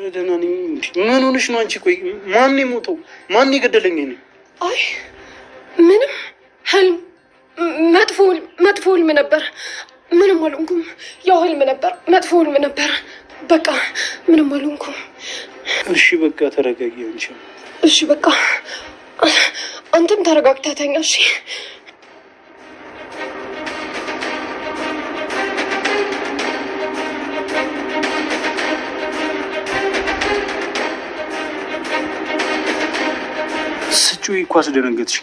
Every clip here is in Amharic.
ደህና ነኝ። ምን ሆነሽ ነው አንቺ? ቆይ ማን የሞተው? ማን የገደለኝ ነው? አይ ምንም ህልም፣ መጥፎ ህልም ነበር። ምንም አልሆንኩም። ያው ህልም ነበር፣ መጥፎ ህልም ነበር። በቃ ምንም አልሆንኩም። እሺ በቃ ተረጋጊ አንቺ። እሺ በቃ አንተም ተረጋግተህ ተኛ። እሺ ስጩይ እኮ አስደነገጥሽ።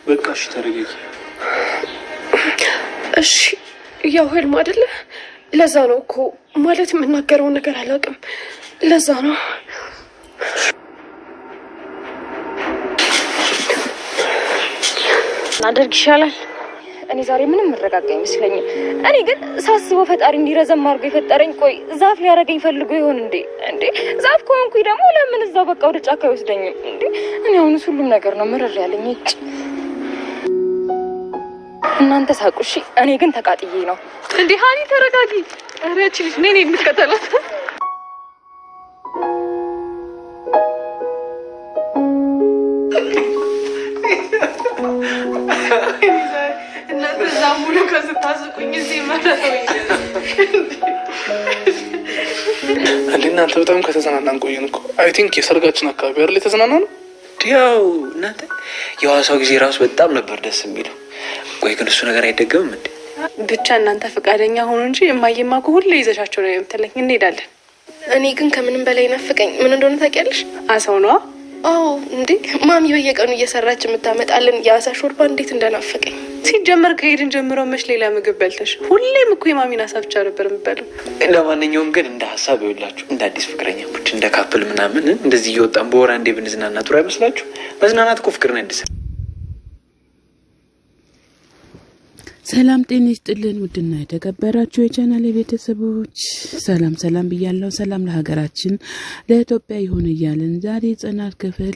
በቃ እሺ ተረጋጊ። እሺ ያው ህልም አይደለ? ለዛ ነው እኮ ማለት የምናገረውን ነገር አላውቅም። ለዛ ነው አደርግ ይሻላል። እኔ ዛሬ ምንም መረጋጋ አይመስለኝም። እኔ ግን ሳስበው ፈጣሪ እንዲረዘም አድርጎ የፈጠረኝ ቆይ ዛፍ ሊያደርገኝ ፈልጎ ይሆን እንዴ? ዛፍ ከሆንኩኝ ደግሞ ለምን እዛው በቃ ወደ ጫካ ይወስደኝም እንዴ? እኔ አሁንስ ሁሉም ነገር ነው ምርር ያለኝ። እናንተ ሳቁ እሺ፣ እኔ ግን ተቃጥዬ ነው እንዴ። ሃኒ ተረጋጊ። ኧረ እቺ ልጅ ነኝ የምትከተላት። እናንተ ዛሙሉ ከስታስቁኝ እዚህ ማለት ነው እንዴ? እናንተ በጣም ከተዝናናን ቆየን እኮ። አይ ቲንክ የሰርጋችን አካባቢ አይደል የተዝናና ነው። ያው እናንተ የዋሳው ጊዜ ራሱ በጣም ነበር ደስ የሚለው። ቆይ ግን እሱ ነገር አይደገምም እንዴ? ብቻ እናንተ ፈቃደኛ ሆኑ እንጂ የማየማ እኮ ሁሌ ይዘሻቸው ነው የምትለኝ። እንሄዳለን። እኔ ግን ከምንም በላይ ናፍቀኝ ምን እንደሆነ ታውቂያለሽ? አሳው ነዋ። አዎ እንዴ ማሚ በየቀኑ እየሰራች የምታመጣልን የአሳ ሾርባ እንዴት እንደናፈቀኝ። ሲጀመር ከሄድን ጀምሮ መች ሌላ ምግብ በልተሽ? ሁሌም እኮ የማሚን ሀሳብ ብቻ ነበር የምበለው። ለማንኛውም ግን እንደ ሀሳብ ይኸውላችሁ፣ እንደ አዲስ ፍቅረኛሞች እንደ ካፕል ምናምን እንደዚህ እየወጣን በወር አንዴ ብንዝናና ጥሩ አይመስላችሁ? መዝናናት እኮ ፍቅርን ያድሳል። ሰላም ጤና ይስጥልን። ውድና የተከበራችሁ የቻናል ቤተሰቦች ሰላም ብያለሁ። ሰላም ለሀገራችን ለኢትዮጵያ ይሁን እያልን ዛሬ ጽናት ክፍል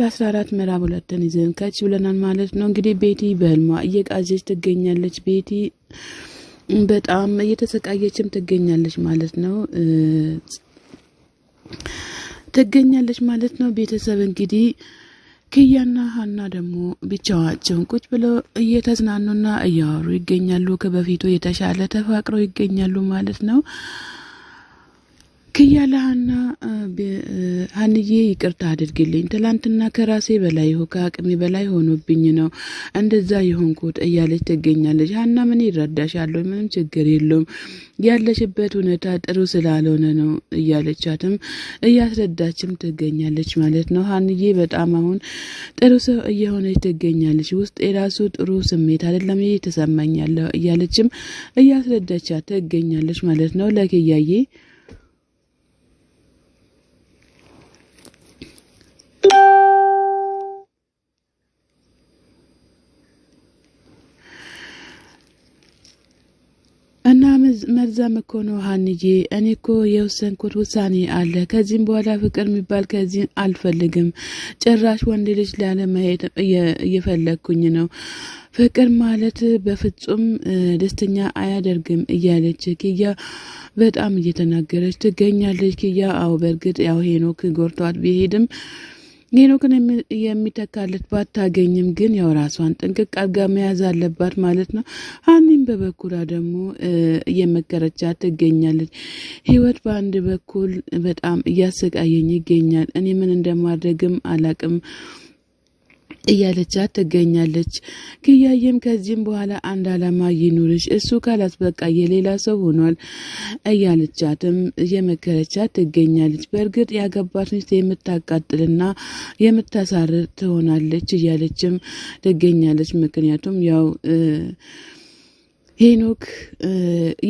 14 ምዕራፍ 2 ይዘን ከች ብለናል ማለት ነው። እንግዲህ ቤቲ በህልሟ እየቃዠች ትገኛለች። ቤቲ በጣም እየተሰቃየችም ትገኛለች ማለት ነው። ቤተሰብ እንግዲህ ኪያና ሀና ደግሞ ብቻዋቸውን ቁጭ ብለው እየተዝናኑና እያወሩ ይገኛሉ። ከበፊቱ የተሻለ ተፋቅረው ይገኛሉ ማለት ነው። ኪያ ለሀና ሀንዬ ይቅርታ አድርግልኝ፣ ትላንትና ከራሴ በላይ ከአቅሜ በላይ ሆኖብኝ ነው እንደዛ የሆንኩት እያለች ትገኛለች። ሀና ምን ይረዳሻለሁ፣ ምንም ችግር የለውም፣ ያለሽበት ሁኔታ ጥሩ ስላልሆነ ነው እያለቻትም እያስረዳችም ትገኛለች ማለት ነው። ሀንዬ በጣም አሁን ጥሩ ሰው እየሆነች ትገኛለች። ውስጥ የራሱ ጥሩ ስሜት አይደለም እየተሰማኛለሁ እያለችም እያስረዳቻት ትገኛለች ማለት ነው ለኪያዬ። እና መርዛም እኮ ነው ሀንዬ፣ እኔ እኮ የወሰንኩት ውሳኔ አለ። ከዚህም በኋላ ፍቅር የሚባል ከዚህ አልፈልግም። ጭራሽ ወንድ ልጅ ላለማየት እየፈለግኩኝ ነው። ፍቅር ማለት በፍጹም ደስተኛ አያደርግም እያለች ኪያ በጣም እየተናገረች ትገኛለች። ኪያ አዎ በእርግጥ ያው ሄኖክ ጎርቷት ቢሄድም ሄኖክን የሚተካለት ባታገኝም ግን ያው ራሷን ጥንቅቅ አድርጋ መያዝ አለባት ማለት ነው። ሀኒም በበኩሏ ደግሞ እየመከረቻት ትገኛለች። ህይወት በአንድ በኩል በጣም እያሰቃየኝ ይገኛል፣ እኔ ምን እንደማድረግም አላቅም እያለቻት ትገኛለች። ኪያዬም ከዚህም በኋላ አንድ አላማ ይኑርሽ፣ እሱ ካላት በቃ የሌላ ሰው ሆኗል እያለቻትም እየመከረቻት ትገኛለች። በእርግጥ ያገባት ሚስት የምታቃጥልና የምታሳርር ትሆናለች እያለችም ትገኛለች። ምክንያቱም ያው ሄኖክ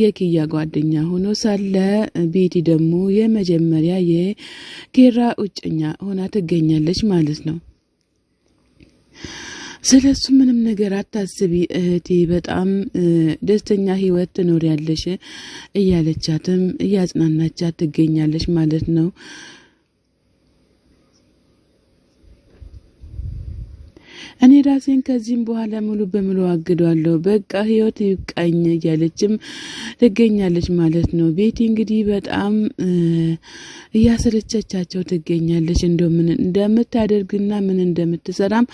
የኪያ ጓደኛ ሆኖ ሳለ ቤቲ ደግሞ የመጀመሪያ የኪራ እጮኛ ሆና ትገኛለች ማለት ነው። ስለሱ ምንም ነገር አታስቢ እህቴ፣ በጣም ደስተኛ ህይወት ትኖሪያለሽ እያለቻትም እያጽናናቻት ትገኛለች ማለት ነው። እኔ ራሴን ከዚህም በኋላ ሙሉ በሙሉ አግዷለሁ፣ በቃ ህይወት ይብቃኝ እያለችም ትገኛለች ማለት ነው። ቤቲ እንግዲህ በጣም እያሰለቸቻቸው ትገኛለች። እንደው ምን እንደምታደርግና ምን እንደምትሰራም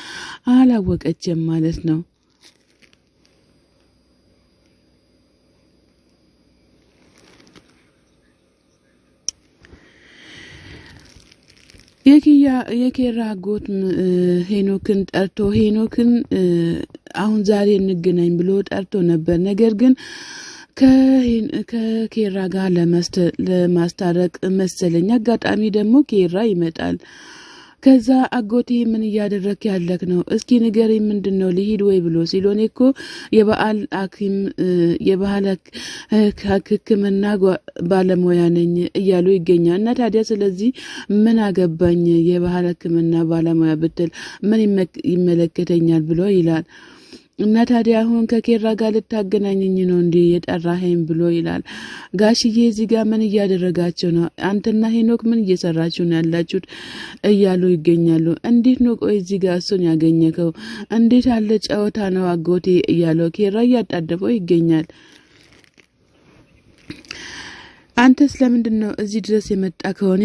አላወቀችም ማለት ነው። የኬራ አጎት ሄኖክን ጠርቶ ሄኖክን አሁን ዛሬ እንገናኝ ብሎ ጠርቶ ነበር። ነገር ግን ከኬራ ጋር ለማስታረቅ መሰለኝ አጋጣሚ ደግሞ ኬራ ይመጣል። ከዛ አጎቴ ምን እያደረክ ያለክ ነው? እስኪ ንገረኝ፣ ምንድነው ልሂድ ወይ ብሎ ሲሎኔ እኮ የባህል ሐኪም የባህል ሕክምና ባለሙያ ነኝ እያሉ ይገኛል። እና ታዲያ ስለዚህ ምን አገባኝ የባህል ሕክምና ባለሙያ ብትል ምን ይመለከተኛል ብሎ ይላል። እና ታዲያ አሁን ከኬራ ጋር ልታገናኘኝ ነው እንዴ የጠራኸኝ ብሎ ይላል። ጋሽዬ እዚህ ጋር ምን እያደረጋችሁ ነው? አንተና ሄኖክ ምን እየሰራችሁ ነው ያላችሁት? እያሉ ይገኛሉ። እንዴት ነው ቆይ እዚህ ጋር እሱን ያገኘከው? እንዴት ያለ ጨዋታ ነው አጎቴ? እያለው ኬራ እያጣደፈው ይገኛል። አንተስ ለምንድን ነው እዚህ ድረስ የመጣ ከሆነ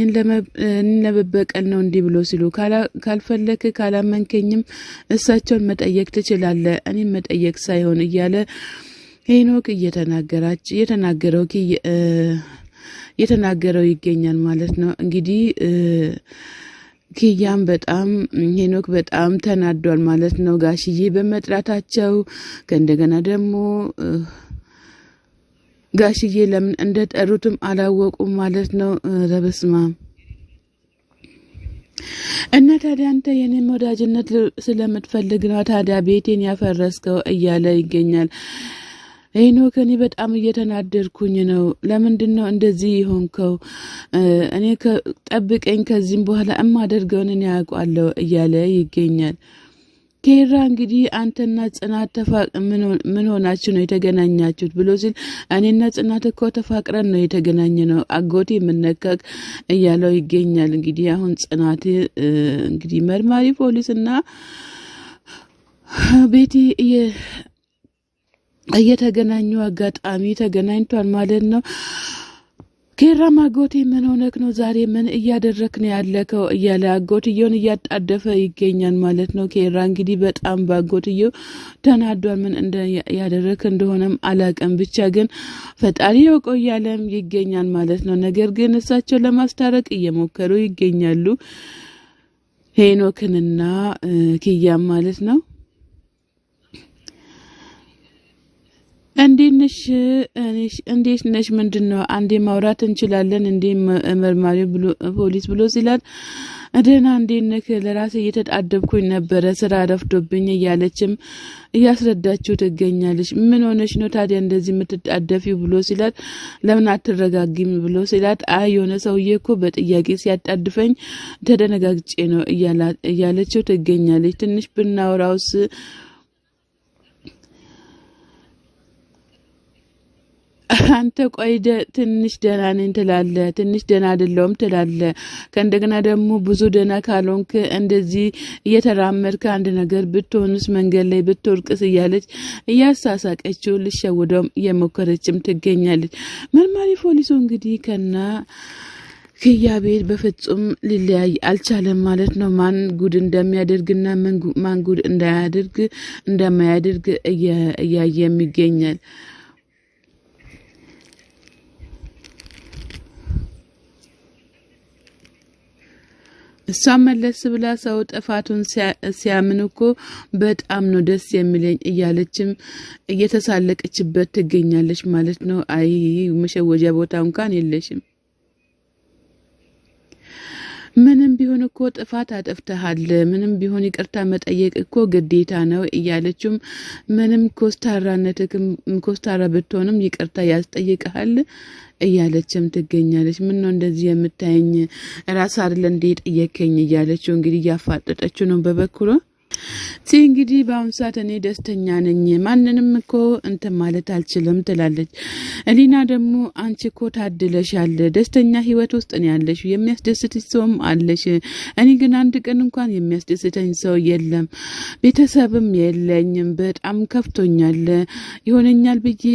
ለመበቀል ነው እንዲህ ብሎ ሲሉ ካልፈለክ ካላመንከኝም እሳቸውን መጠየቅ ትችላለህ፣ እኔም መጠየቅ ሳይሆን እያለ ሄኖክ እየተናገረው ይገኛል ማለት ነው። እንግዲህ ኪያም በጣም ሄኖክ በጣም ተናዷል ማለት ነው ጋሽዬ በመጥራታቸው። ከእንደገና ደግሞ ጋሽዬ ለምን እንደጠሩትም አላወቁም ማለት ነው። ረበስማ እና ታዲያ አንተ የኔን ወዳጅነት ስለምትፈልግ ነው ታዲያ ቤቴን ያፈረስከው እያለ ይገኛል ሄኖክ። እኔ በጣም እየተናደርኩኝ ነው። ለምንድን ነው እንደዚህ ይሆንከው? እኔ ጠብቀኝ፣ ከዚህም በኋላ እማደርገውን እኔ ያውቃለሁ እያለ ይገኛል። ኬራ እንግዲህ አንተና ጽናት ምን ሆናችሁ ነው የተገናኛችሁት ብሎ ሲል እኔና ጽናት እኮ ተፋቅረን ነው የተገናኘ ነው አጎቴ የምነካክ እያለው ይገኛል። እንግዲህ አሁን ጽናት እንግዲህ መርማሪ ፖሊስና ቤቲ እየተገናኙ አጋጣሚ ተገናኝቷል ማለት ነው። ኬራ አጎቴ ምን ሆነክ ነው ዛሬ? ምን እያደረክ ነው ያለከው? እያለ አጎትየውን እያጣደፈ ይገኛል ማለት ነው። ኬራ እንግዲህ በጣም በአጎትየው ተናዷል። ምን ያደረክ እንደሆነም አላቀም፣ ብቻ ግን ፈጣሪ ያውቀው እያለም ይገኛል ማለት ነው። ነገር ግን እሳቸው ለማስታረቅ እየሞከሩ ይገኛሉ ሄኖክንና ኪያም ማለት ነው። እንዴት ነሽ? ምንድነው? አንዴ ማውራት እንችላለን እንዴ መርማሪ ፖሊስ ብሎ ሲላት ደህና እንዴት ነህ? ለራሴ እየተጣደብኩኝ ነበረ ስራ ረፍዶብኝ እያለችም እያስረዳችው ትገኛለች። ምን ሆነሽ ነው ታዲያ እንደዚህ የምትጣደፊው ብሎ ሲላት ለምን አትረጋጊም ብሎ ሲላት አይ የሆነ ሰውዬ እኮ በጥያቄ ሲያጣድፈኝ ተደነጋግጬ ነው እያለችው ትገኛለች። ትንሽ ብናወራውስ አንተ ቆይ ትንሽ ደህና ነኝ ትላለህ፣ ትንሽ ደህና አይደለሁም ትላለህ። ከእንደገና ደግሞ ብዙ ደህና ካልሆንክ እንደዚህ እየተራመድክ አንድ ነገር ብትሆንስ መንገድ ላይ ብትወርቅስ እያለች እያሳሳቀችው ልሸውደውም እየሞከረችም ትገኛለች። መርማሪ ፖሊሱ እንግዲህ ከና ኪያ ቤት በፍጹም ሊለያይ አልቻለም ማለት ነው። ማን ጉድ እንደሚያደርግና ማን ጉድ እንደማያደርግ እያየም ይገኛል። እሷ መለስ ብላ ሰው ጥፋቱን ሲያምን እኮ በጣም ነው ደስ የሚለኝ እያለችም እየተሳለቀችበት ትገኛለች ማለት ነው። አይ መሸወጃ ቦታ እንኳን የለሽም፣ ምንም ቢሆን እኮ ጥፋት አጥፍተሃል፣ ምንም ቢሆን ይቅርታ መጠየቅ እኮ ግዴታ ነው እያለችም ምንም ኮስታራ ብትሆንም ይቅርታ ያስጠይቅሃል እያለችም ትገኛለች። ምን ነው እንደዚህ የምታየኝ ራስ አይደል እንዴ ጠየከኝ እያለችው እንግዲህ ያፋጠጠችው ነው በበኩሏ። እንግዲህ በአሁን ሰዓት እኔ ደስተኛ ነኝ፣ ማንንም እኮ እንትን ማለት አልችልም ትላለች። እሊና ደግሞ አንቺ እኮ ታድለሻል፣ ደስተኛ ህይወት ውስጥ ነው ያለሽ፣ የሚያስደስትሽ ሰውም አለሽ። እኔ ግን አንድ ቀን እንኳን የሚያስደስተኝ ሰው የለም፣ ቤተሰብም የለኝም፣ በጣም ከፍቶኛል። ይሆነኛል ብዬ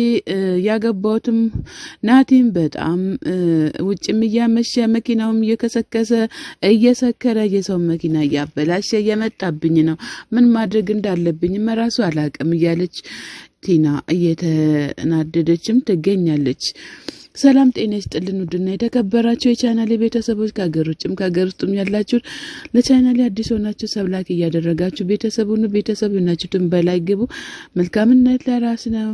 ያገባሁትም ናቲም በጣም ውጭም እያመሸ መኪናውም እየከሰከሰ እየሰከረ የሰው መኪና እያበላሸ እየመጣብኝ ነው፣ ምን ማድረግ እንዳለብኝ መራሱ አላቅም እያለች ቲና እየተናደደችም ትገኛለች። ሰላም ጤና ይስጥልን ውድና የተከበራችሁ የቻናሌ ቤተሰቦች ከሀገር ውጭም ከሀገር ውስጥም ያላችሁ ለቻናሌ አዲስ ሆናችሁ ሰብላክ እያደረጋችሁ ቤተሰብ ናችሁትን በላይ ግቡ። መልካምነት ለራስ ነው።